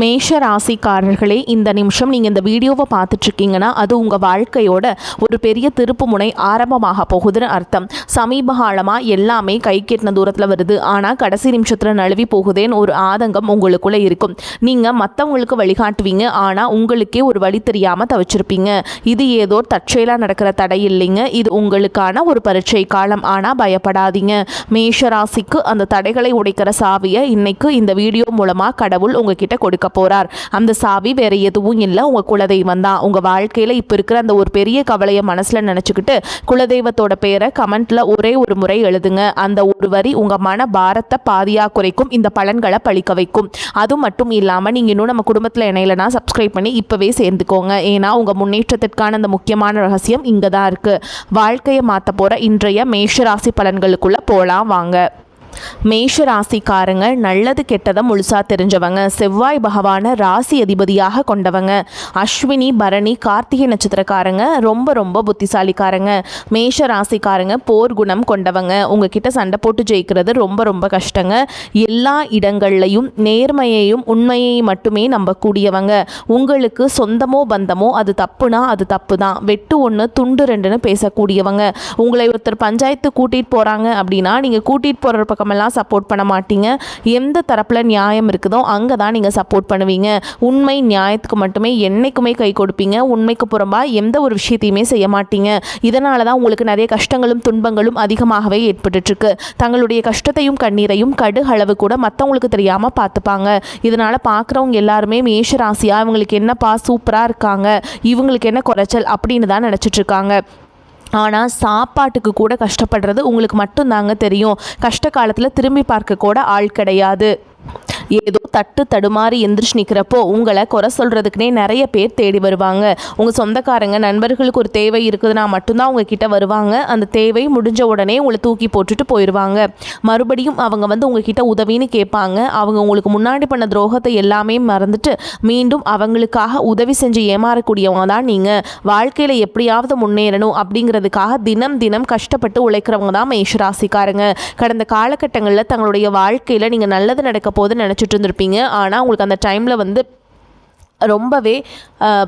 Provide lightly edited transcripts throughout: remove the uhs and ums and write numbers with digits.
மேஷ ராசிக்காரர்களே, இந்த நிமிஷம் நீங்கள் இந்த வீடியோவை பார்த்துட்ருக்கீங்கன்னா அது உங்கள் வாழ்க்கையோட ஒரு பெரிய திருப்பு முனை ஆரம்பமாக போகுதுன்னு அர்த்தம். சமீப காலமாக எல்லாமே கை கெட்டின தூரத்தில் வருது, ஆனால் கடைசி நிமிஷத்தில் நழுவி போகுதேன்னு ஒரு ஆதங்கம் உங்களுக்குள்ளே இருக்கும். நீங்கள் மற்றவங்களுக்கு வழிகாட்டுவீங்க, ஆனால் உங்களுக்கே ஒரு வழி தெரியாமல் தவிச்சிருப்பீங்க. இது ஏதோ தற்செயலாக நடக்கிற தடை இல்லைங்க, இது உங்களுக்கான ஒரு பரீட்சை காலம். ஆனால் பயப்படாதீங்க. மேஷ ராசிக்கு அந்த தடைகளை உடைக்கிற சாவியை இன்னைக்கு இந்த வீடியோ மூலமாக கடவுள் உங்ககிட்ட கொடுக்க போறார். அந்த சாவி வேற எதுவும் இல்லை, உங்க குலதெய்வம் தான். உங்க வாழ்க்கையில இப்ப இருக்கிற அந்த ஒரு பெரிய கவலையை மனசுல நினைச்சுக்கிட்டு குலதெய்வத்தோட பேரை கமெண்ட்ல ஒரே ஒரு முறை எழுதுங்க. அந்த ஒரு வரி உங்க மன பாரத்தை பாதியா குறைக்கும், இந்த பலன்களை பழிக்க வைக்கும். அது மட்டும் இல்லாம நீங்க இன்னும் நம்ம குடும்பத்தில் இணையலனா சப்ஸ்கிரைப் பண்ணி இப்பவே சேர்ந்துக்கோங்க. ஏன்னா உங்க முன்னேற்றத்திற்கான அந்த முக்கியமான ரகசியம் இங்க தான் இருக்கு. வாழ்க்கையை மாற்ற போற இன்றைய மேஷராசி பலன்களுக்குள்ள போலாம் வாங்க. மேஷ ராசிக்காரங்க நல்லது கெட்டதை முழுசா தெரிஞ்சவங்க. செவ்வாய் பகவானை ராசி அதிபதியாக கொண்டவங்க. அஸ்வினி பரணி கார்த்திகை நட்சத்திரக்காரங்க ரொம்ப ரொம்ப புத்திசாலிக்காரங்க. மேஷ ராசிக்காரங்க போர் குணம் கொண்டவங்க. உங்ககிட்ட சண்டை போட்டு ஜெயிக்கிறது ரொம்ப ரொம்ப கஷ்டங்க. எல்லா இடங்கள்லையும் நேர்மையையும் உண்மையையும் மட்டுமே நம்பக்கூடியவங்க. உங்களுக்கு சொந்தமோ பந்தமோ அது தப்புனா அது தப்பு தான், வெட்டு ஒன்று துண்டு ரெண்டுன்னு பேசக்கூடியவங்க. உங்களை ஒருத்தர் பஞ்சாயத்து கூட்டிகிட்டு போகிறாங்க அப்படின்னா நீங்கள் கூட்டிகிட்டு போகிற பக்கம் எல்லாம் சப்போர்ட் பண்ண மாட்டீங்க. எந்த தரப்புல நியாயம் இருக்குதோ அங்கே தான் நீங்கள் சப்போர்ட் பண்ணுவீங்க. உண்மை நியாயத்துக்கு மட்டுமே என்னைக்குமே கை கொடுப்பீங்க. உண்மைக்கு புறம்பா எந்த ஒரு விஷயத்தையுமே செய்ய மாட்டீங்க. இதனால தான் உங்களுக்கு நிறைய கஷ்டங்களும் துன்பங்களும் அதிகமாகவே ஏற்பட்டுருக்கு. தங்களுடைய கஷ்டத்தையும் கண்ணீரையும் கடுகளவு கூட மற்றவங்களுக்கு தெரியாமல் பார்த்துப்பாங்க. இதனால் பார்க்குறவங்க எல்லாருமே மேஷ ராசியா இவங்களுக்கு என்னப்பா சூப்பராக இருக்காங்க, இவங்களுக்கு என்ன குறைச்சல் அப்படின்னு தான் நினச்சிட்டு இருக்காங்க. ஆனால் சாப்பாட்டுக்கு கூட கஷ்டப்படுறது உங்களுக்கு மட்டும்தாங்க தெரியும். கஷ்ட காலத்தில் திரும்பி பார்க்க கூட ஆள் கிடையாது. ஏதோ தட்டு தடுமாறி எந்திரிச்சு நிற்கிறப்போ உங்களை குறை சொல்கிறதுக்குனே நிறைய பேர் தேடி வருவாங்க. உங்கள் சொந்தக்காரங்க நண்பர்களுக்கு ஒரு தேவை இருக்குதுன்னா மட்டும்தான் உங்ககிட்ட வருவாங்க. அந்த தேவை முடிஞ்ச உடனே உங்களை தூக்கி போட்டுட்டு போயிடுவாங்க. மறுபடியும் அவங்க வந்து உங்ககிட்ட உதவின்னு கேட்பாங்க. அவங்க உங்களுக்கு முன்னாடி பண்ண துரோகத்தை எல்லாமே மறந்துட்டு மீண்டும் அவங்களுக்காக உதவி செஞ்சு ஏமாறக்கூடியவங்க தான் நீங்கள். வாழ்க்கையில் எப்படியாவது முன்னேறணும் அப்படிங்கிறதுக்காக தினம் தினம் கஷ்டப்பட்டு உழைக்கிறவங்க தான் மேஷராசிக்காரங்க. கடந்த காலகட்டங்களில் தங்களுடைய வாழ்க்கையில் நீங்கள் நல்லது நடக்க போது நினச்சிட்டு இருந்திருப்பீங்க. ஆனால் உங்களுக்கு அந்த டைமில் வந்து ரொம்பவே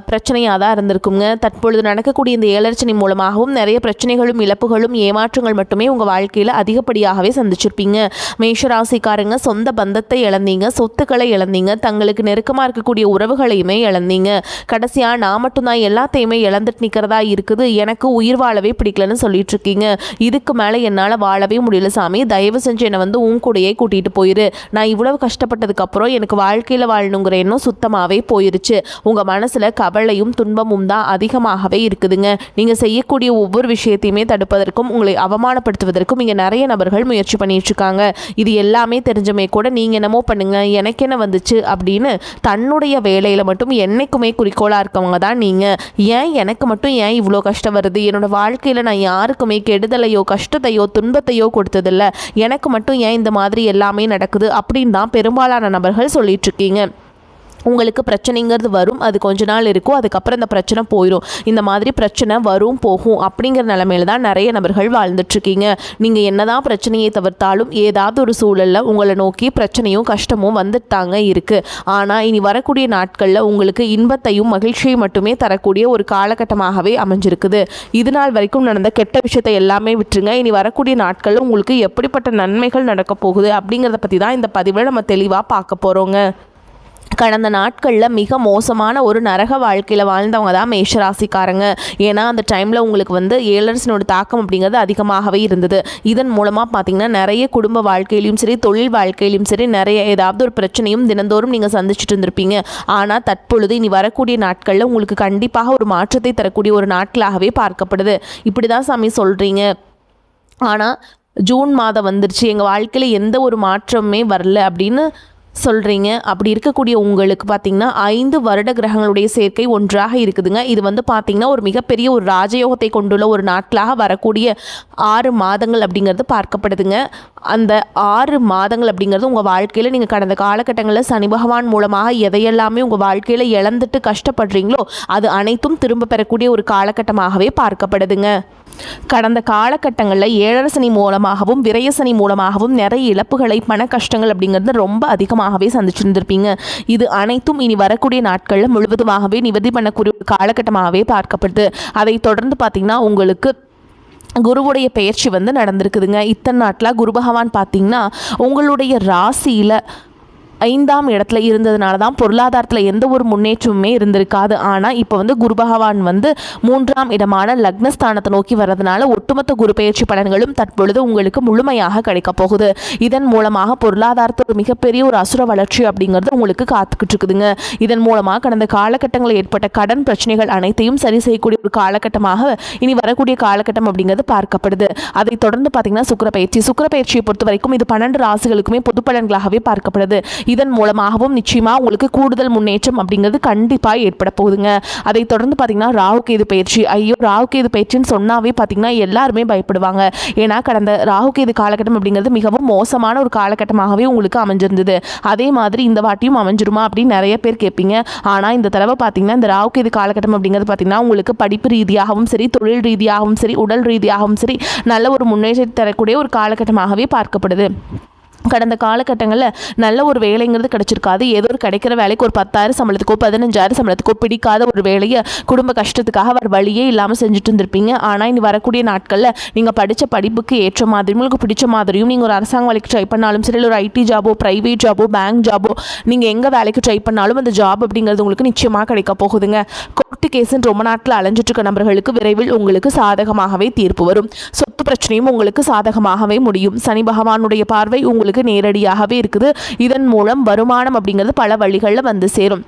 பிரச்சனையாக தான் இருந்திருக்குங்க. தற்பொழுது நடக்கக்கூடிய இந்த ஏழரச்சனை மூலமாகவும் நிறைய பிரச்சனைகளும் இழப்புகளும் ஏமாற்றங்கள் மட்டுமே உங்கள் வாழ்க்கையில் அதிகப்படியாகவே சந்திச்சிருப்பீங்க. மேஷராசிக்காரங்க சொந்த பந்தத்தை இழந்தீங்க, சொத்துக்களை இழந்தீங்க, தங்களுக்கு நெருக்கமாக இருக்கக்கூடிய உறவுகளையுமே இழந்தீங்க. கடைசியாக நான் மட்டும்தான் எல்லாத்தையுமே இழந்துட்டு நிற்கிறதா இருக்குது, எனக்கு உயிர் வாழவே பிடிக்கலன்னு சொல்லிட்டு இருக்கீங்க. இதுக்கு மேலே என்னால் வாழவே முடியல சாமி, தயவு செஞ்சு என்னை வந்து உன் கூடையே கூட்டிகிட்டு போயிரு. நான் இவ்வளவு கஷ்டப்பட்டதுக்கப்புறம் எனக்கு வாழ்க்கையில் வாழணுங்கிற எண்ணம் சுத்தமாகவே போயிருச்சு. உங்கள் மனசில் கவலையும் துன்பமும் தான் அதிகமாகவே இருக்குதுங்க. நீங்கள் செய்யக்கூடிய ஒவ்வொரு விஷயத்தையுமே தடுப்பதற்கும் உங்களை அவமானப்படுத்துவதற்கும் இங்கே நிறைய நபர்கள் முயற்சி பண்ணிட்டு இருக்காங்க. இது எல்லாமே தெரிஞ்சமே கூட நீங்கள் என்னமோ பண்ணுங்க, எனக்கு என்ன வந்துச்சு அப்படின்னு தன்னுடைய வேலையில் மட்டும் என்னைக்குமே குறிக்கோளாக இருக்கவங்க தான் நீங்கள். ஏன் எனக்கு மட்டும் ஏன் இவ்வளோ கஷ்டம் வருது, என்னோட வாழ்க்கையில் நான் யாருக்குமே கெடுதலையோ கஷ்டத்தையோ துன்பத்தையோ கொடுத்ததில்ல, எனக்கு மட்டும் ஏன் இந்த மாதிரி எல்லாமே நடக்குது அப்படின்னு தான் பெரும்பாலான நபர்கள் சொல்லிட்டு இருக்கீங்க. உங்களுக்கு பிரச்சனைங்கிறது வரும், அது கொஞ்ச நாள் இருக்கும், அதுக்கப்புறம் இந்த பிரச்சனை போயிடும். இந்த மாதிரி பிரச்சனை வரும் போகும் அப்படிங்கிற நிலைமையில தான் நிறைய நபர்கள் வாழ்ந்துட்டுருக்கீங்க. நீங்கள் என்னதான் பிரச்சனையை தவிர்த்தாலும் ஏதாவது ஒரு சூழலில் உங்களை நோக்கி பிரச்சனையும் கஷ்டமும் வந்துட்டாங்க இருக்குது. ஆனால் இனி வரக்கூடிய நாட்களில் உங்களுக்கு இன்பத்தையும் மகிழ்ச்சியை மட்டுமே தரக்கூடிய ஒரு காலகட்டமாகவே அமைஞ்சிருக்குது. இது நாள் வரைக்கும் நடந்த கெட்ட விஷயத்தை எல்லாமே விட்டுருங்க. இனி வரக்கூடிய நாட்களில் உங்களுக்கு எப்படிப்பட்ட நன்மைகள் நடக்க போகுது அப்படிங்கிறத பற்றி தான் இந்த பதிவில் நம்ம தெளிவாக பார்க்க போகிறோங்க. கடந்த நாட்களில் மிக மோசமான ஒரு நரக வாழ்க்கையில் வாழ்ந்தவங்க தான் மேஷராசிக்காரங்க. ஏன்னா அந்த டைமில் உங்களுக்கு வந்து ஏழரசனோட தாக்கம் அப்படிங்கிறது அதிகமாகவே இருந்தது. இதன் மூலமாக பார்த்திங்கன்னா நிறைய குடும்ப வாழ்க்கையிலையும் சரி தொழில் வாழ்க்கையிலையும் சரி நிறைய ஏதாவது ஒரு பிரச்சனையும் தினந்தோறும் நீங்கள் சந்திச்சுட்டு இருந்திருப்பீங்க. ஆனால் தற்பொழுது இனி வரக்கூடிய நாட்களில் உங்களுக்கு கண்டிப்பாக ஒரு மாற்றத்தை தரக்கூடிய ஒரு நாட்களாகவே பார்க்கப்படுது. இப்படி தான் சாமி சொல்கிறீங்க, ஆனால் ஜூன் மாதம் வந்துருச்சு, எங்கள் வாழ்க்கையில் எந்த ஒரு மாற்றமே வரல அப்படின்னு சொல்கிறீங்க. அப்படி இருக்கக்கூடிய உங்களுக்கு பார்த்திங்கன்னா 5 வருட கிரகங்களுடைய சேர்க்கை ஒன்றாக இருக்குதுங்க. இது வந்து பார்த்திங்கன்னா ஒரு மிகப்பெரிய ஒரு ராஜயோகத்தை கொண்டுள்ள ஒரு நாட்களாக வரக்கூடிய 6 மாதங்கள் அப்படிங்கிறது பார்க்கப்படுதுங்க. அந்த 6 மாதங்கள் அப்படிங்கிறது உங்கள் வாழ்க்கையில் நீங்கள் கடந்த காலகட்டங்களில் சனி பகவான் மூலமாக எதையெல்லாமே உங்கள் வாழ்க்கையில் இழந்துட்டு கஷ்டப்படுறீங்களோ அது அனைத்தும் திரும்ப பெறக்கூடிய ஒரு காலகட்டமாகவே பார்க்கப்படுதுங்க. கடந்த காலகட்டங்களில் 7 சனி மூலமாகவும் விரய சனி மூலமாகவும் நிறைய இழப்புகளை பண கஷ்டங்கள் அப்படிங்கிறது ரொம்ப அதிகமாகவே சந்திச்சிருந்திருப்பீங்க. இது அனைத்தும் இனி வரக்கூடிய நாட்களில் முழுவதுமாகவே நிவர்த்தி பண்ணக்கூடிய ஒரு காலகட்டமாகவே பார்க்கப்படுது. அதை தொடர்ந்து பார்த்திங்கன்னா உங்களுக்கு குருவுடைய பெயர்ச்சி நடந்திருக்குதுங்க. இத்தனை நாட்டில் குரு பகவான் பார்த்திங்கன்னா உங்களுடைய ராசியில் 5ஆம் இடத்துல இருந்ததுனால தான் பொருளாதாரத்தில் எந்த ஒரு முன்னேற்றமுமே இருந்திருக்காது. ஆனால் இப்போ குரு பகவான் 3ஆம் இடமான லக்னஸ்தானத்தை நோக்கி வர்றதுனால ஒட்டுமொத்த குரு பெயர்ச்சி பலன்களும் தற்பொழுது உங்களுக்கு முழுமையாக கிடைக்க போகுது. இதன் மூலமாக பொருளாதாரத்தோட மிகப்பெரிய ஒரு அசுர வளர்ச்சி அப்படிங்கிறது உங்களுக்கு காத்துக்கிட்டு இருக்குதுங்க. இதன் மூலமாக கடந்த காலகட்டங்களில் ஏற்பட்ட கடன் பிரச்சனைகள் அனைத்தையும் சரி செய்யக்கூடிய ஒரு காலகட்டமாக இனி வரக்கூடிய காலகட்டம் அப்படிங்கிறது பார்க்கப்படுது. அதை தொடர்ந்து பார்த்தீங்கன்னா சுக்கிர பயிற்சியை பொறுத்த வரைக்கும் இது 12 ராசிகளுக்குமே பொது பலன்களாகவே பார்க்கப்படுது. இதன் மூலமாகவும் நிச்சயமாக உங்களுக்கு கூடுதல் முன்னேற்றம் அப்படிங்கிறது கண்டிப்பாக ஏற்பட போகுதுங்க. அதை தொடர்ந்து பார்த்தீங்கன்னா ராகுகேது பயிற்சி. ராகுகேது பயிற்சின்னு சொன்னாவே பார்த்தீங்கன்னா எல்லாருமே பயப்படுவாங்க. ஏன்னா கடந்த ராகுகேது காலகட்டம் அப்படிங்கிறது மிகவும் மோசமான ஒரு காலகட்டமாகவே உங்களுக்கு அமைஞ்சிருந்தது. அதே மாதிரி இந்த வாட்டியும் அமைஞ்சிருமா அப்படின்னு நிறைய பேர் கேட்பீங்க. ஆனால் இந்த தடவை பார்த்தீங்கன்னா இந்த ராகுகேது காலகட்டம் அப்படிங்கிறது பார்த்தீங்கன்னா உங்களுக்கு படிப்பு ரீதியாகவும் சரி, தொழில் ரீதியாகவும் சரி, உடல் ரீதியாகவும் சரி நல்ல ஒரு முன்னேற்றத்தை தரக்கூடிய ஒரு காலகட்டமாகவே பார்க்கப்படுது. கடந்த காலகட்டங்களில் நல்ல ஒரு வேலைங்கிறது கிடச்சிருக்காது. ஏதோ ஒரு கிடைக்கிற வேலைக்கு ஒரு 10,000 சம்பளத்துக்கோ 15,000 சம்பளத்துக்கோ பிடிக்காத ஒரு வேலையை குடும்ப கஷ்டத்துக்காக அவர் வழியே இல்லாமல் செஞ்சுட்டு இருந்திருப்பீங்க. ஆனால் இனி வரக்கூடிய நாட்களில் நீங்கள் படித்த படிப்புக்கு ஏற்ற மாதிரி உங்களுக்கு பிடிச்ச மாதிரியும் நீங்கள் ஒரு அரசாங்க வேலைக்கு ட்ரை பண்ணாலும் சரி, ஒரு ஐடி ஜாபோ, ப்ரைவேட் ஜாபோ, பேங்க் ஜாபோ, நீங்கள் எங்கே வேலைக்கு ட்ரை பண்ணாலும் அந்த ஜாப் அப்படிங்கிறது உங்களுக்கு நிச்சயமாக கிடைக்க போகுதுங்க. கோர்ட்டு கேஸுன்னு ரொம்ப நாட்டில் அலைஞ்சிட்டு இருக்க நபர்களுக்கு விரைவில் உங்களுக்கு சாதகமாகவே தீர்ப்பு வரும். சொத்து பிரச்சனையும் உங்களுக்கு சாதகமாகவே முடியும். சனி பகவானுடைய பார்வை உங்களுக்கு நேரடியாகவே இருக்குது. இதன் மூலம் வருமானம் அப்படிங்கிறது பல வழிகளில் சேரும்.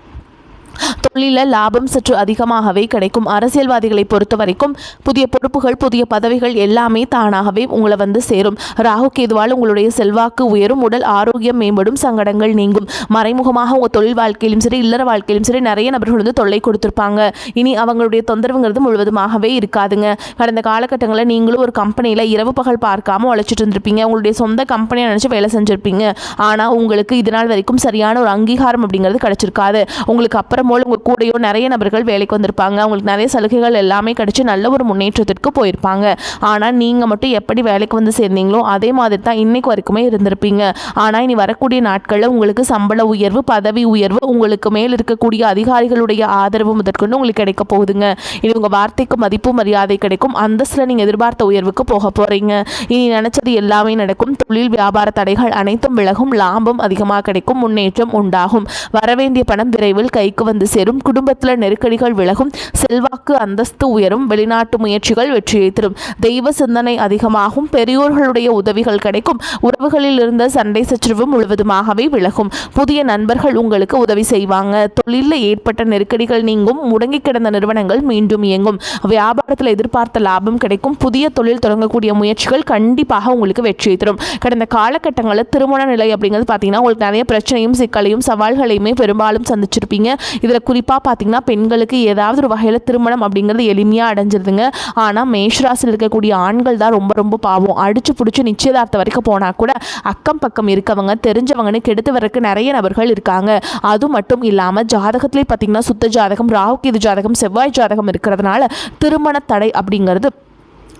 தொழிலில் லாபம் சற்று அதிகமாகவே கிடைக்கும். அரசியல்வாதிகளை பொறுத்த வரைக்கும் புதிய பொறுப்புகள், புதிய பதவிகள் எல்லாமே தானாகவே உங்களை சேரும். ராகு கேதுவால் உங்களுடைய செல்வாக்கு உயரும், உடல் ஆரோக்கியம் மேம்படும், சங்கடங்கள் நீங்கும். மறைமுகமாக உங்கள் தொழில் வாழ்க்கையிலும் சரி, இல்லற வாழ்க்கையிலும் சரி நிறைய நபர்கள் தொல்லை கொடுத்துருப்பாங்க. இனி அவங்களுடைய தொந்தரவுங்கிறது முழுவதுமாகவே இருக்காதுங்க. கடந்த காலகட்டங்களில் நீங்களும் ஒரு கம்பெனியில் இரவு பகல் பார்க்காம உழைச்சிட்டு இருந்திருப்பீங்க. உங்களுடைய சொந்த கம்பெனியை நினச்சி வேலை செஞ்சுருப்பீங்க. ஆனால் உங்களுக்கு இதனால் வரைக்கும் சரியான ஒரு அங்கீகாரம் அப்படிங்கிறது கிடைச்சிருக்காது. உங்களுக்கு அப்புறம் உங்கள் கூடையோ நிறைய நபர்கள் வேலைக்கு வந்திருப்பாங்க. அவங்களுக்கு நிறைய சலுகைகள் எல்லாமே கிடைச்சி நல்ல ஒரு முன்னேற்றத்திற்கு போயிருப்பாங்க. ஆனால் நீங்கள் மட்டும் எப்படி வேலைக்கு சேர்ந்தீங்களோ அதே மாதிரி தான் இன்னைக்கு வரைக்குமே இருந்திருப்பீங்க. ஆனால் இனி வரக்கூடிய நாட்களில் உங்களுக்கு சம்பள உயர்வு, பதவி உயர்வு, உங்களுக்கு மேல் இருக்கக்கூடிய அதிகாரிகளுடைய ஆதரவு முதற்கொண்டு உங்களுக்கு கிடைக்க போகுதுங்க. இனி உங்கள் வார்த்தைக்கு மதிப்பு மரியாதை கிடைக்கும். அந்தஸ்தில் நீங்கள் எதிர்பார்த்த உயர்வுக்கு போக போகிறீங்க. இனி நினைச்சது எல்லாமே நடக்கும். தொழில் வியாபார தடைகள் அனைத்தும் விலகும். லாபம் அதிகமாக கிடைக்கும். முன்னேற்றம் உண்டாகும். வரவேண்டிய பணம் விரைவில் கைக்கு சேரும். குடும்பத்தில் நெருக்கடிகள் விலகும். செல்வாக்கு அந்தஸ்து உயரும். வெளிநாட்டு முயற்சிகள் வெற்றியை தரும். தெய்வ சிந்தனை அதிகமாகும். பெரியோர்களுடைய உதவிகள் கிடைக்கும். உறவுகளில் இருந்த சண்டை சச்சரவு முழுவதுமாகவே விலகும். புதிய நண்பர்கள் உங்களுக்கு உதவி செய்வாங்க. தொழிலில் ஏற்பட்ட நெருக்கடிகள் நீங்கும். முடங்கி கிடந்த நிறுவனங்கள் மீண்டும் இயங்கும். வியாபாரத்தில் எதிர்பார்த்த லாபம் கிடைக்கும். புதிய தொழில் தொடங்கக்கூடிய முயற்சிகள் கண்டிப்பாக உங்களுக்கு வெற்றியை தரும். கடந்த காலகட்டங்களில் திருமண நிலை அப்படிங்கிறது பார்த்தீங்கன்னா உங்களுக்கு நிறைய பிரச்சனையும் சிக்கலையும் சவால்களையுமே பெரும்பாலும் சந்திச்சிருப்பீங்க. இதில் குறிப்பாக பார்த்தீங்கன்னா பெண்களுக்கு ஏதாவது ஒரு வகையில் திருமணம் அப்படிங்கிறது எளிமையாக அடைஞ்சிருதுங்க. ஆனால் மேஷராசியில் இருக்கக்கூடிய ஆண்கள் தான் ரொம்ப ரொம்ப பாவம். அடிச்சு பிடிச்சி நிச்சயதார்த்தம் வரைக்கும் போனால் கூட அக்கம் பக்கம் இருக்கவங்க தெரிஞ்சவங்கன்னு கெடுத்து வரக்கு நிறைய நபர்கள் இருக்காங்க. அது மட்டும் இல்லாமல் ஜாதகத்திலே பார்த்தீங்கன்னா சுத்த ஜாதகம், ராகுகேது ஜாதகம், செவ்வாய் ஜாதகம் இருக்கிறதுனால திருமண தடை அப்படிங்கிறது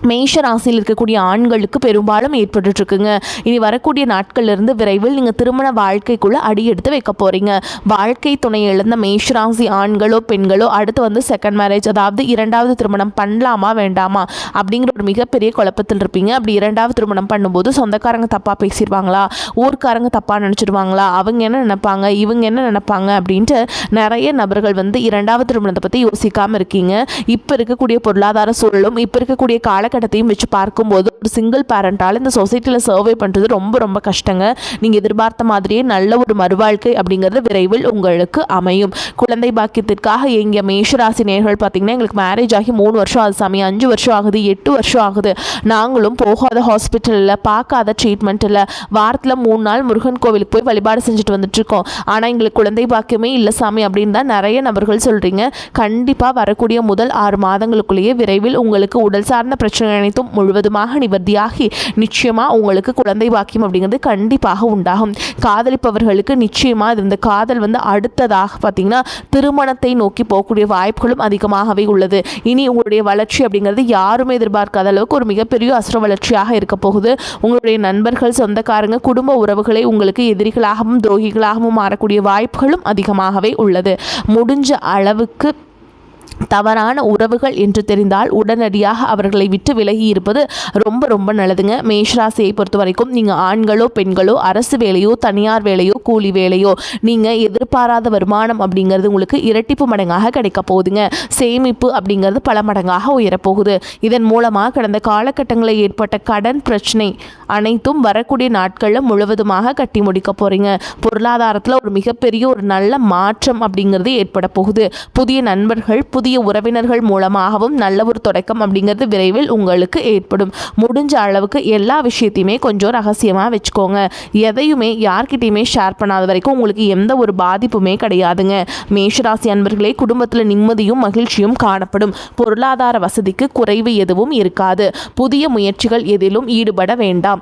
மேஷ ராசியில் இருக்கக்கூடிய ஆண்களுக்கு பெரும்பாலும் ஏற்பட்டுருக்குங்க. இனி வரக்கூடிய நாட்கள்லேருந்து விரைவில் நீங்கள் திருமண வாழ்க்கைக்குள்ளே அடி எடுத்து வைக்க போகிறீங்க. வாழ்க்கை துணை இழந்த மேஷ ராசி ஆண்களோ பெண்களோ அடுத்து செகண்ட் மேரேஜ், அதாவது 2வது திருமணம் பண்ணலாமா வேண்டாமா அப்படிங்கிற ஒரு மிகப்பெரிய குழப்பத்தில் இருப்பீங்க. அப்படி 2வது திருமணம் பண்ணும்போது சொந்தக்காரங்க தப்பாக பேசிடுவாங்களா, ஊர்க்காரங்க தப்பாக நினச்சிடுவாங்களா, அவங்க என்ன நினைப்பாங்க, இவங்க என்ன நினைப்பாங்க அப்படின்ட்டு நிறைய நபர்கள் 2வது திருமணத்தை பற்றி யோசிக்காமல் இருக்கீங்க. இப்போ இருக்கக்கூடிய பொருளாதார சூழலும் இப்போ இருக்கக்கூடிய காலகட்டத்தையும் வச்சு பார்க்கும்போது ஒரு சிங்கிள் பேரண்டால் இந்த சொசைட்டியில் சர்வே பண்ணுறது ரொம்ப ரொம்ப கஷ்டங்க. நீங்கள் எதிர்பார்த்த மாதிரியே நல்ல ஒரு மறுவாழ்க்கை அப்படிங்கிறது விரைவில் உங்களுக்கு அமையும். குழந்தை பாக்கியத்திற்காக எங்கள் மேஷராசி நேயர்கள் பார்த்தீங்கன்னா எங்களுக்கு மேரேஜ் ஆகி 3 வருஷம் ஆகுது சாமி, 5 வருஷம் ஆகுது, 8 வருஷம் ஆகுது, நாங்களும் போகாத ஹாஸ்பிட்டலில் பார்க்காத ட்ரீட்மெண்ட்டில் வாரத்தில் 3 நாள் முருகன் கோவிலுக்கு போய் வழிபாடு செஞ்சுட்டு வந்துட்டுருக்கோம். ஆனால் எங்களுக்கு குழந்தை பாக்கியமே இல்லை சாமி அப்படின்னு தான் நிறைய நபர்கள் சொல்கிறீங்க. கண்டிப்பாக வரக்கூடிய முதல் 6 மாதங்களுக்குள்ளேயே விரைவில் உங்களுக்கு உடல் சார்ந்த பிரச்சனை பிரச்சனை அனைத்தும் முழுவதுமாக நிவர்த்தியாகி நிச்சயமாக உங்களுக்கு குழந்தை பாக்கியம் அப்படிங்கிறது கண்டிப்பாக உண்டாகும். காதலிப்பவர்களுக்கு நிச்சயமாக இந்த காதல் அடுத்ததாக பார்த்தீங்கன்னா திருமணத்தை நோக்கி போகக்கூடிய வாய்ப்புகளும் அதிகமாகவே உள்ளது. இனி உங்களுடைய வளர்ச்சி அப்படிங்கிறது யாருமே எதிர்பார்க்காத அளவுக்கு ஒரு மிகப்பெரிய அசுர வளர்ச்சியாக இருக்க போகுது. உங்களுடைய நண்பர்கள், சொந்தக்காரங்க, குடும்ப உறவுகளை உங்களுக்கு எதிரிகளாகவும் துரோகிகளாகவும் மாறக்கூடிய வாய்ப்புகளும் அதிகமாகவே உள்ளது. முடிஞ்ச அளவுக்கு தவறான உறவுகள் என்று தெரிந்தால் உடனடியாக அவர்களை விட்டு விலகி இருப்பது ரொம்ப ரொம்ப நல்லதுங்க. மேஷராசியை பொறுத்த வரைக்கும் நீங்கள் ஆண்களோ பெண்களோ அரசு வேலையோ தனியார் வேலையோ கூலி வேலையோ நீங்கள் எதிர்பாராத வருமானம் அப்படிங்கிறது உங்களுக்கு இரட்டிப்பு மடங்காக கிடைக்க போகுதுங்க. சேமிப்பு அப்படிங்கிறது பல மடங்காக உயரப்போகுது. இதன் மூலமாக கடந்த காலகட்டங்களில் ஏற்பட்ட கடன் பிரச்சனை அனைத்தும் வரக்கூடிய நாட்களில் முழுவதுமாக கட்டி முடிக்க போகிறீங்க. பொருளாதாரத்தில் ஒரு மிகப்பெரிய ஒரு நல்ல மாற்றம் அப்படிங்கிறது ஏற்பட போகுது. புதிய நண்பர்கள், புதிய உறவினர்கள் மூலமாகவும் நல்ல ஒரு தொடக்கம் அப்படிங்கிறது விரைவில் உங்களுக்கு ஏற்படும். முடிஞ்ச அளவுக்கு எல்லா விஷயத்தையுமே கொஞ்சம் ரகசியமாக வச்சுக்கோங்க. எதையுமே யார்கிட்டையுமே ஷேர் பண்ணாத வரைக்கும் உங்களுக்கு எந்த ஒரு பாதிப்புமே கிடையாதுங்க. மேஷராசி அன்பர்களே, குடும்பத்தில் நிம்மதியும் மகிழ்ச்சியும் காணப்படும். பொருளாதார வசதிக்கு குறைவு எதுவும் இருக்காது. புதிய முயற்சிகள் எதிலும் ஈடுபட வேண்டாம்.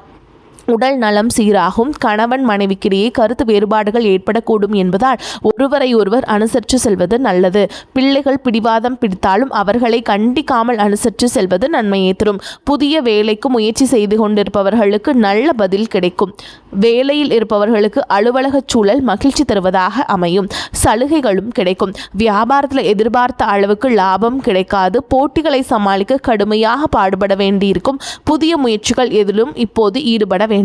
உடல் நலம் சீராகும். கணவன் மனைவிக்கிடையே கருத்து வேறுபாடுகள் ஏற்படக்கூடும் என்பதால் ஒருவரை ஒருவர் அனுசரித்து செல்வது நல்லது. பிள்ளைகள் பிடிவாதம் பிடித்தாலும் அவர்களை கண்டிக்காமல் அனுசரித்து செல்வது நன்மையை தரும். புதிய வேலைக்கு முயற்சி செய்து கொண்டிருப்பவர்களுக்கு நல்ல பதில் கிடைக்கும். வேலையில் இருப்பவர்களுக்கு அலுவலக சூழல் மகிழ்ச்சி தருவதாக அமையும். சலுகைகளும் கிடைக்கும். வியாபாரத்தில் எதிர்பார்த்த அளவுக்கு லாபம் கிடைக்காது. போட்டிகளை சமாளிக்க கடுமையாக பாடுபட வேண்டியிருக்கும். புதிய முயற்சிகள் எதிலும் இப்போது ஈடுபட வேண்டாம்.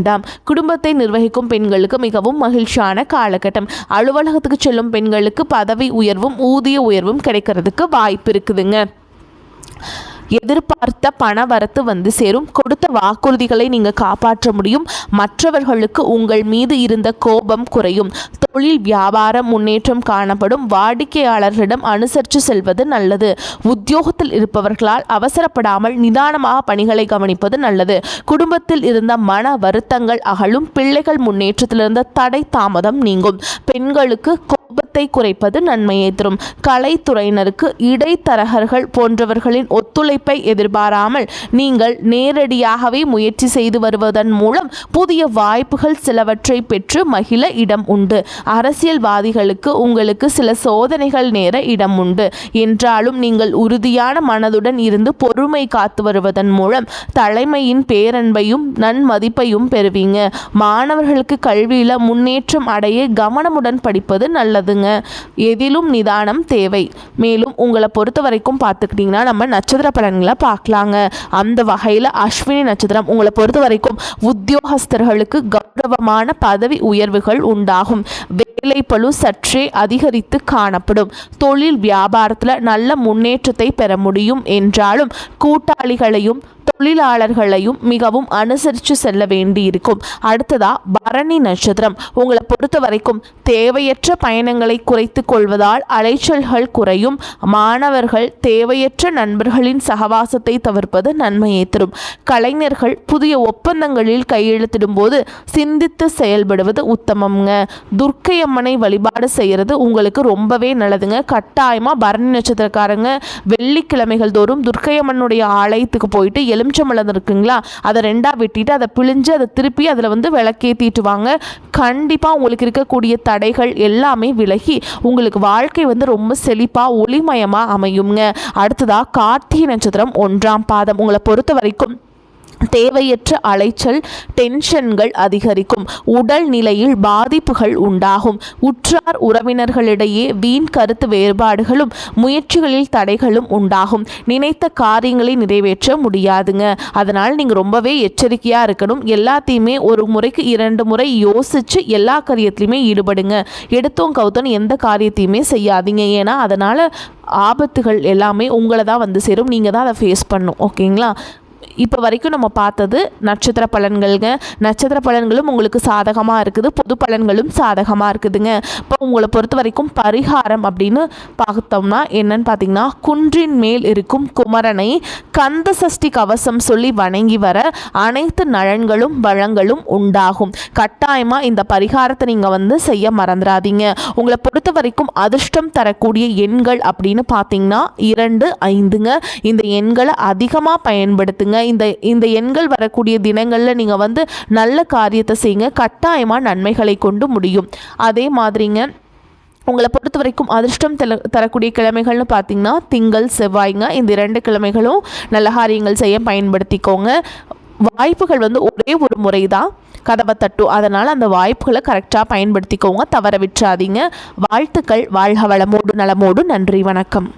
குடும்பத்தை நிர்வகிக்கும் பெண்களுக்கு மிகவும் மகிழ்ச்சியான காலகட்டம். அலுவலகத்துக்கு செல்லும் பெண்களுக்கு பதவி உயர்வும் ஊதிய உயர்வும் கிடைக்கிறதுக்கு வாய்ப்பு இருக்குதுங்க. எதிர்பார்த்த பண வரத்து சேரும். கொடுத்த வாக்குறுதிகளை நீங்கள் காப்பாற்ற முடியும். மற்றவர்களுக்கு உங்கள் மீது இருந்த கோபம் குறையும். தொழில் வியாபாரம் முன்னேற்றம் காணப்படும். வாடிக்கையாளர்களிடம் அனுசரித்து செல்வது நல்லது. உத்தியோகத்தில் இருப்பவர்களால் அவசரப்படாமல் நிதானமாக பணிகளை கவனிப்பது நல்லது. குடும்பத்தில் இருந்த மன வருத்தங்கள் அகலும். பிள்ளைகள் முன்னேற்றத்திலிருந்த தடை தாமதம் நீங்கும். பெண்களுக்கு கோபத்தை குறைப்பது நன்மையை தரும். கலைத்துறையினருக்கு இடைத்தரகர்கள் போன்றவர்களின் ஒத்துழைப்பை எதிர்பாராமல் நீங்கள் நேரடியாகவே முயற்சி செய்து வருவதன் மூலம் புதிய வாய்ப்புகள் சிலவற்றை பெற்று மகிழ இடம் உண்டு. அரசியல்வாதிகளுக்கு உங்களுக்கு சில சோதனைகள் நேர இடம் உண்டு. என்றாலும் நீங்கள் உறுதியான மனதுடன் இருந்து பொறுமை காத்து வருவதன் மூலம் தலைமையின் பேரன்பையும் நன்மதிப்பையும் பெறுவீங்க. மாணவர்களுக்கு கல்வியில் முன்னேற்றம் அடைய கவனமுடன் படிப்பது நல்லதுங்க. எதிலும் நிதானம் தேவை. மேலும் உங்களை பொறுத்த வரைக்கும் பார்த்துக்கிட்டிங்கன்னா நம்ம நட்சத்திர பலன்களை பார்க்கலாங்க. அந்த வகையில் அஸ்வினி நட்சத்திரம் உங்களை பொறுத்த வரைக்கும் உத்தியோகஸ்தர்களுக்கு கௌரவமான பதவி உயர்வுகள் உண்டாகும். வேலை பளு சற்றே அதிகரித்து காணப்படும். தொழில் வியாபாரத்தில் நல்ல முன்னேற்றத்தை பெற முடியும் என்றாலும் கூட்டாளிகளையும் தொழிலாளர்களையும் மிகவும் அனுசரித்து செல்ல வேண்டியிருக்கும். அடுத்ததா பரணி நட்சத்திரம் உங்களை பொறுத்த வரைக்கும் தேவையற்ற பயணங்களை குறைத்து கொள்வதால் அலைச்சல்கள் குறையும். மாணவர்கள் தேவையற்ற நண்பர்களின் சகவாசத்தை தவிர்ப்பது நன்மையை தரும். கலைஞர்கள் புதிய ஒப்பந்தங்களில் கையெழுத்திடும் போது சிந்தித்து செயல்படுவது உத்தமம்ங்க. துர்க்கை அம்மனை வழிபாடு செய்கிறது உங்களுக்கு ரொம்பவே நல்லதுங்க. கட்டாயமாக பரணி நட்சத்திரக்காரங்க வெள்ளிக்கிழமைகள் தோறும் துர்க்கை அம்மனுடைய ஆலயத்துக்கு போயிட்டு எலுமிச்சம்பழம் இருக்குங்களா, அதை ரெண்டாக வெட்டிட்டு அதை பிழிஞ்சு அதை திருப்பி அதில் விளக்கேற்றிட்டு வாங்க. கண்டிப்பாக உங்களுக்கு இருக்கக்கூடிய தடைகள் எல்லாமே விலகி உங்களுக்கு வாழ்க்கை ரொம்ப செழிப்பாக ஒளிமயமாக அமையுங்க. அடுத்ததாக கார்த்திகை நட்சத்திரம் 1ஆம் பாதம் உங்களை பொறுத்த வரைக்கும் தேவையற்ற அலைச்சல் டென்ஷன்கள் அதிகரிக்கும். உடல் நிலையில் பாதிப்புகள் உண்டாகும். உற்றார் உறவினர்களிடையே வீண் கருத்து வேறுபாடுகளும் முயற்சிகளில் தடைகளும் உண்டாகும். நினைத்த காரியங்களை நிறைவேற்ற முடியாதுங்க. அதனால் நீங்கள் ரொம்பவே எச்சரிக்கையாக இருக்கணும். எல்லாத்தையுமே ஒரு முறைக்கு 2 முறை யோசித்து எல்லா காரியத்திலையுமே ஈடுபடுங்க. எடுத்தோம் கவுத்தோன்னு எந்த காரியத்தையுமே செய்யாதீங்க. ஏன்னா அதனால் ஆபத்துகள் எல்லாமே உங்களை தான் சேரும். நீங்கள் தான் அதை ஃபேஸ் பண்ணணும். ஓகேங்களா? இப்போ வரைக்கும் நம்ம பார்த்தது நட்சத்திர பலன்கள்ங்க. நட்சத்திர பலன்களும் உங்களுக்கு சாதகமாக இருக்குது, பொது பலன்களும் சாதகமாக இருக்குதுங்க. இப்போ உங்களை பொறுத்த வரைக்கும் பரிகாரம் அப்படின்னு பார்த்தோம்னா என்னன்னு பார்த்தீங்கன்னா, குன்றின் மேல் இருக்கும் குமரனை கந்த சஷ்டி கவசம் சொல்லி வணங்கி வர அனைத்து நலன்களும் வளங்களும் உண்டாகும். கட்டாயமாக இந்த பரிகாரத்தை நீங்கள் செய்ய மறந்துடாதீங்க. உங்களை பொறுத்த வரைக்கும் அதிர்ஷ்டம் தரக்கூடிய எண்கள் அப்படின்னு பார்த்தீங்கன்னா 2, 5ங்க. இந்த எண்களை அதிகமாக பயன்படுத்துங்க. செய்யுங்க. இந்த இந்த எண்கள் வரக்கூடிய தினங்களில் நீங்கள் வந்து நல்ல காரியத்தை செய்யுங்க. கட்டாயமாக நன்மைகளை கொண்டு முடியும். அதே மாதிரிங்க உங்களை பொறுத்த வரைக்கும் அதிர்ஷ்டம் தரக்கூடிய கிழமைகள்னு பார்த்தீங்கன்னா திங்கள் செவ்வாய்ங்க. இந்த 2 கிழமைகளும் நல்ல காரியங்கள் செய்ய பயன்படுத்திக்கோங்க. வாய்ப்புகள் வந்து ஒரே ஒரு முறை தான் கதவை தட்டும். அதனால் அந்த வாய்ப்புகளை கரெக்டாக பயன்படுத்திக்கோங்க, தவற விட்டுறாதீங்க. வாழ்த்துக்கள். வாழ்க வளமோடு நலமோடு. நன்றி, வணக்கம்.